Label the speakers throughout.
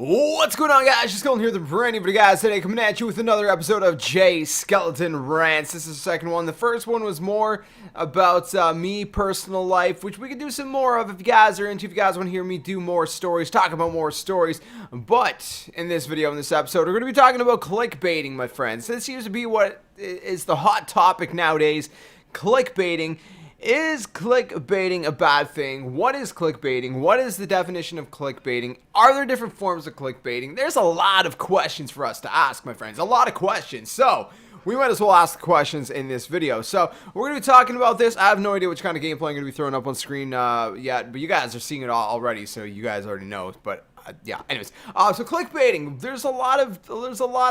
Speaker 1: What's going on, guys? JSkeleton here, the brand new video guys. Today coming at you with another episode of JSkeleton Rants. This is the second one. The first one was more about me, personal life, which we could do some more of if you guys are into. If you guys want to hear me do more stories, talk about more stories. But in this video, in this episode, we're going to be talking about clickbaiting, my friends. This seems to be what is the hot topic nowadays. Clickbaiting. Is clickbaiting a bad thing? What is clickbaiting? What is the definition of clickbaiting? Are there different forms of clickbaiting? There's a lot of questions for us to ask, my friends. A lot of questions. So we might as well ask the questions in this video. So we're going to be talking about this. I have no idea which kind of gameplay I'm going to be throwing up on screen yet, but you guys are seeing it all already, so you guys already know. But yeah, anyways, so clickbaiting. There's a lot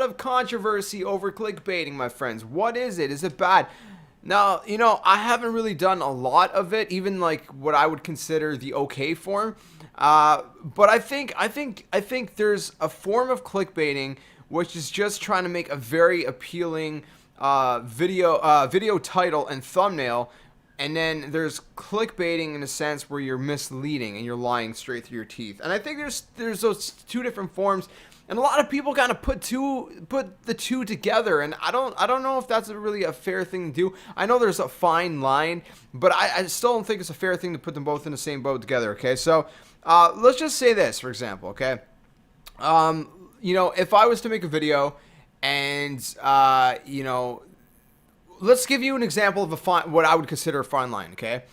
Speaker 1: of controversy over clickbaiting, my friends. What is it? Is it bad? Now, you know, I haven't really done a lot of it, even like what I would consider the okay form. But I think there's a form of clickbaiting which is just trying to make a very appealing video title and thumbnail, and then there's clickbaiting in a sense where you're misleading and you're lying straight through your teeth. And I think there's those two different forms. And a lot of people kind of put the two together, and I don't know if that's really a fair thing to do. I know there's a fine line, but I still don't think it's a fair thing to put them both in the same boat together. Okay, so let's just say this, for example. Okay, you know, if I was to make a video, and you know, let's give you an example of what I would consider a fine line. Okay.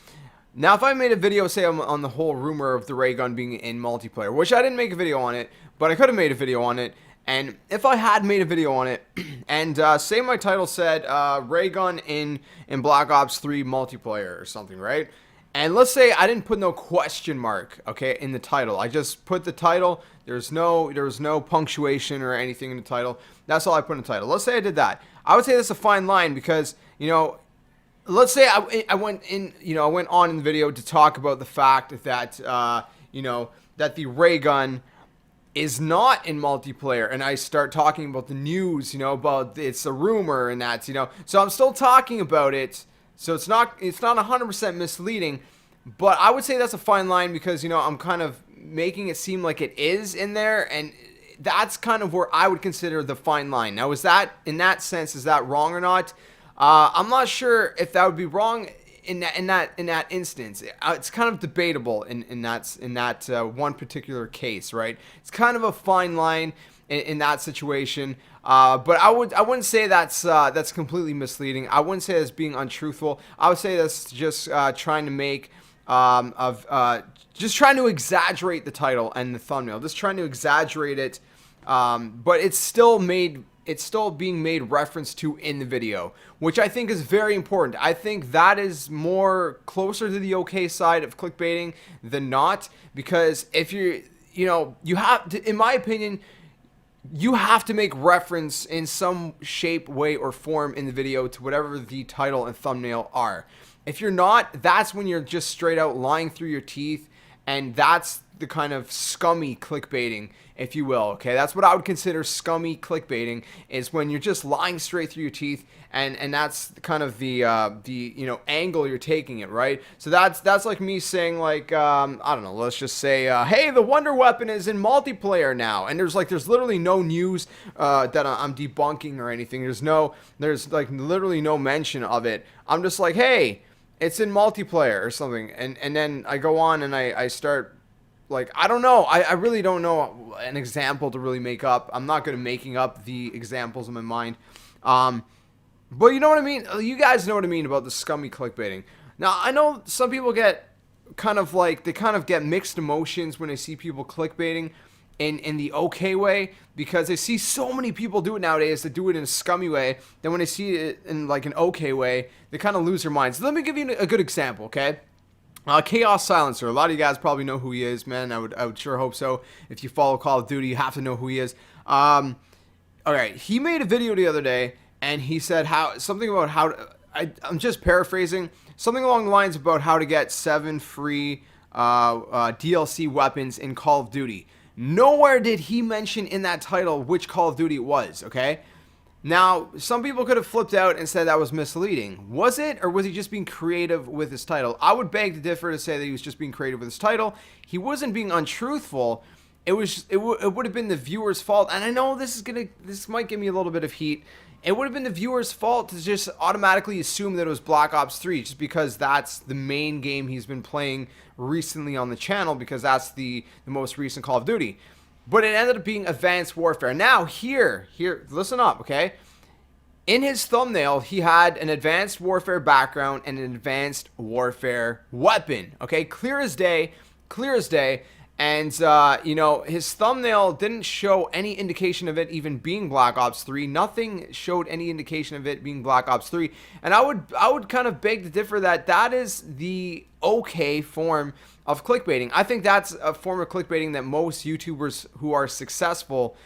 Speaker 1: Now, if I made a video, say, on the whole rumor of the ray gun being in multiplayer, which I didn't make a video on it, but I could have made a video on it, and if I had made a video on it, and say my title said ray gun in Black Ops 3 multiplayer or something, right? And let's say I didn't put no question mark, okay, in the title. I just put the title. There was no punctuation or anything in the title. That's all I put in the title. Let's say I did that. I would say that's a fine line because, you know, let's say I went on in the video to talk about the fact that you know, that the ray gun is not in multiplayer, and I start talking about the news, you know, about it's a rumor and that's, you know, so I'm still talking about it, so it's not 100% misleading, but I would say that's a fine line because, you know, I'm kind of making it seem like it is in there, and that's kind of where I would consider the fine line. Now, is that, in that sense, is that wrong or not? I'm not sure if that would be wrong in that instance. It's kind of debatable in that one particular case, right? It's kind of a fine line in that situation. But I wouldn't say that's completely misleading. I wouldn't say that's being untruthful. I would say that's just trying to make just trying to exaggerate the title and the thumbnail. Just trying to exaggerate it, but it's still being made reference to in the video, which I think is very important. I think that is more closer to the okay side of clickbaiting than not, because if you have to, in my opinion, you have to make reference in some shape, way, or form in the video to whatever the title and thumbnail are. If you're not, that's when you're just straight out lying through your teeth, and that's the kind of scummy clickbaiting, if you will. Okay, that's what I would consider scummy clickbaiting, is when you're just lying straight through your teeth, and that's kind of the you know, angle you're taking it, right? So that's like me saying, like, I don't know, let's just say, hey, the wonder weapon is in multiplayer now, and there's literally no news that I'm debunking or anything. There's like literally no mention of it. I'm just like, hey, it's in multiplayer or something, and then I go on and I start, like, I don't know. I really don't know an example to really make up. I'm not good at making up the examples in my mind. But you know what I mean? You guys know what I mean about the scummy clickbaiting. Now, I know some people get kind of get mixed emotions when they see people clickbaiting in the okay way, because they see so many people do it nowadays that do it in a scummy way. Then when they see it in like an okay way, they kind of lose their minds. Let me give you a good example, okay? Chaos Silencer. A lot of you guys probably know who he is, man. I would sure hope so. If you follow Call of Duty, you have to know who he is. All right, he made a video the other day, and he said I'm just paraphrasing, something along the lines about how to get 7 free DLC weapons in Call of Duty. Nowhere did he mention in that title which Call of Duty it was, okay? Now, some people could have flipped out and said that was misleading. Was it, or was he just being creative with his title? I would beg to differ to say that he was just being creative with his title. He wasn't being untruthful. it would have been the viewer's fault. And I know this might give me a little bit of heat. It would have been the viewer's fault to just automatically assume that it was Black Ops 3 just because that's the main game he's been playing recently on the channel, because that's the most recent Call of Duty. But it ended up being Advanced Warfare. Now here, listen up, okay? In his thumbnail, he had an Advanced Warfare background and an Advanced Warfare weapon, okay? Clear as day. And, you know, his thumbnail didn't show any indication of it even being Black Ops 3. Nothing showed any indication of it being Black Ops 3. And I would kind of beg to differ that is the okay form of clickbaiting. I think that's a form of clickbaiting that most YouTubers who are successful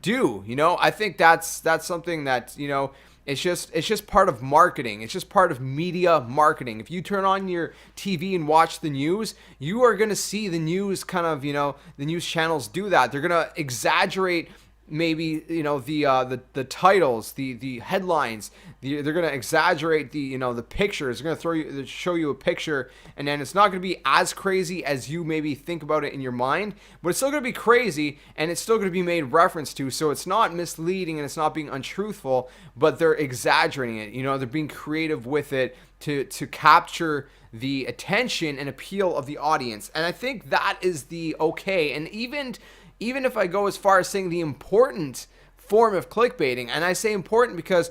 Speaker 1: do. You know, I think that's something that, you know, it's just part of marketing. It's just part of media marketing. If you turn on your TV and watch the news, you are going to see the news kind of, you know, the news channels do that. They're going to exaggerate maybe, you know, the titles, the headlines. They're going to exaggerate the, you know, the pictures. They're going to show you a picture, and then it's not going to be as crazy as you maybe think about it in your mind, but it's still going to be crazy, and it's still going to be made reference to. So it's not misleading and it's not being untruthful, but they're exaggerating it. You know, they're being creative with it to capture the attention and appeal of the audience. And I think that is the okay. And even if I go as far as saying the important form of clickbaiting, and I say important because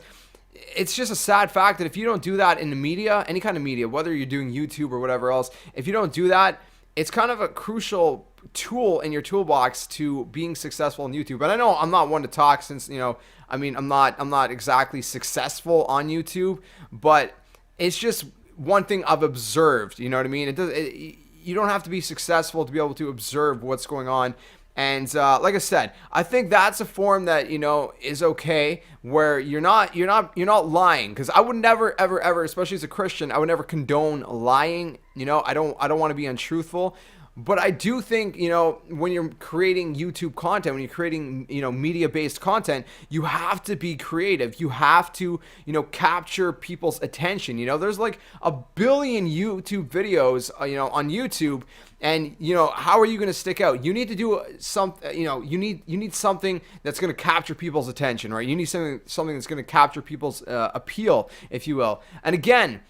Speaker 1: it's just a sad fact that if you don't do that in the media, any kind of media, whether you're doing YouTube or whatever else, if you don't do that, it's kind of a crucial tool in your toolbox to being successful on YouTube. And I know I'm not one to talk, since, you know, I mean, I'm not exactly successful on YouTube, but it's just one thing I've observed. You know what I mean? You don't have to be successful to be able to observe what's going on. And like I said, I think that's a form that, you know, is okay, where you're not lying. Because I would never, ever, especially as a Christian, I would never condone lying. You know, I don't want to be untruthful. But I do think, you know, when you're creating YouTube content, when you're creating, you know, media-based content, you have to be creative. You have to, you know, capture people's attention. You know, there's like a billion YouTube videos, you know, on YouTube. And, you know, how are you going to stick out? You need to do something, you know, you need something that's going to capture people's attention, right? You need something that's going to capture people's appeal, if you will. And again,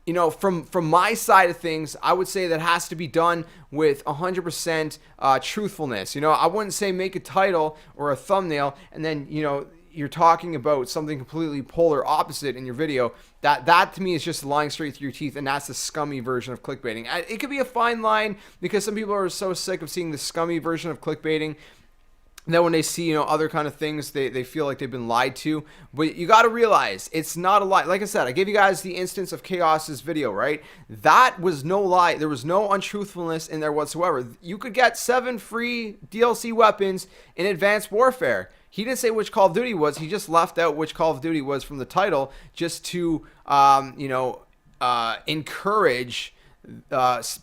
Speaker 1: you know, from my side of things, I would say that has to be done with 100% truthfulness. You know, I wouldn't say make a title or a thumbnail and then, you know, you're talking about something completely polar opposite in your video. That to me is just lying straight through your teeth, and that's the scummy version of clickbaiting. It could be a fine line, because some people are so sick of seeing the scummy version of clickbaiting that when they see, you know, other kind of things, they feel like they've been lied to. But you got to realize it's not a lie. Like I said, I gave you guys the instance of Chaos's video, right? That was no lie. There was no untruthfulness in there whatsoever. You could get 7 free DLC weapons in Advanced Warfare. He didn't say which Call of Duty was. He just left out which Call of Duty was from the title, just to, you know, encourage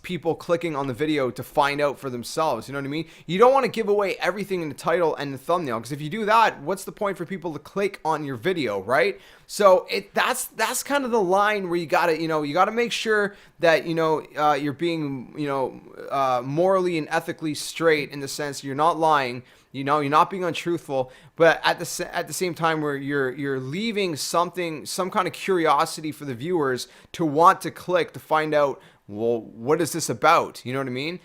Speaker 1: people clicking on the video to find out for themselves. You know what I mean? You don't want to give away everything in the title and the thumbnail, because if you do that, what's the point for people to click on your video, right? So that's kind of the line where you gotta make sure that, you know, you're being, you know, morally and ethically straight, in the sense you're not lying. You know, you're not being untruthful, but at the same time, where you're leaving some kind of curiosity for the viewers to want to click to find out, well, what is this about? You know what I mean?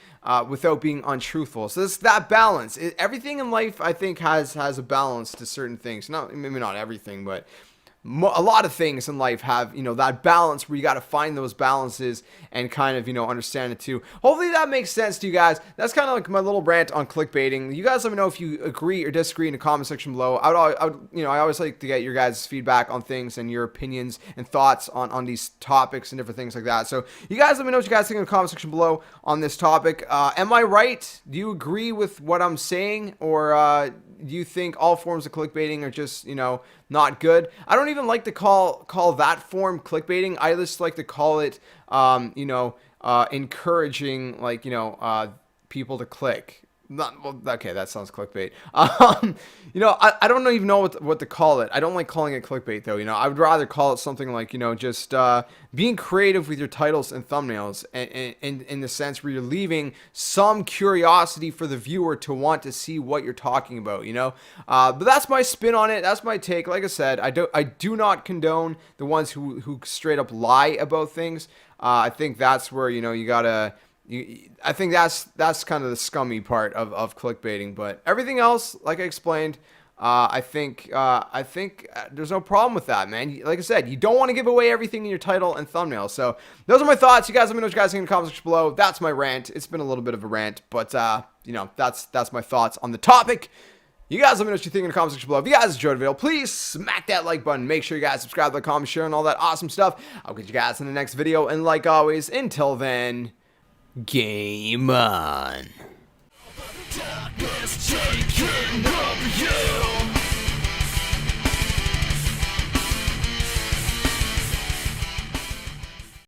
Speaker 1: Without being untruthful. So it's that balance. Everything in life, I think, has a balance to certain things. Maybe not everything, but a lot of things in life have, you know, that balance where you got to find those balances and kind of, you know, understand it too. Hopefully that makes sense to you guys. That's kind of like my little rant on clickbaiting. You guys let me know if you agree or disagree in the comment section below. I always like to get your guys' feedback on things and your opinions and thoughts on these topics and different things like that. So you guys let me know what you guys think in the comment section below on this topic. Am I right? Do you agree with what I'm saying, or do you think all forms of clickbaiting are just, you know, not good? I don't even like to call that form clickbaiting. I just like to call it, you know, encouraging, like, you know, people to click. Not, well, okay, that sounds clickbait. I don't even know what to call it. I don't like calling it clickbait, though. I would rather call it something like, just being creative with your titles and thumbnails, and in the sense where you're leaving some curiosity for the viewer to want to see what you're talking about. But that's my spin on it. That's my take. Like I said, I do not condone the ones who straight up lie about things. I think that's where you gotta. I think that's kind of the scummy part of clickbaiting, but everything else, like I explained, I think there's no problem with that, man. Like I said, you don't want to give away everything in your title and thumbnail. So those are my thoughts. You guys let me know what you guys think in the comments section below. That's my rant. It's been a little bit of a rant, but that's my thoughts on the topic. You guys let me know what you think in the comments section below. If you guys enjoyed the video, please smack that like button. Make sure you guys subscribe, like, comment, share, and all that awesome stuff. I'll get you guys in the next video, and like always, until then, game on. Darkness taking over you.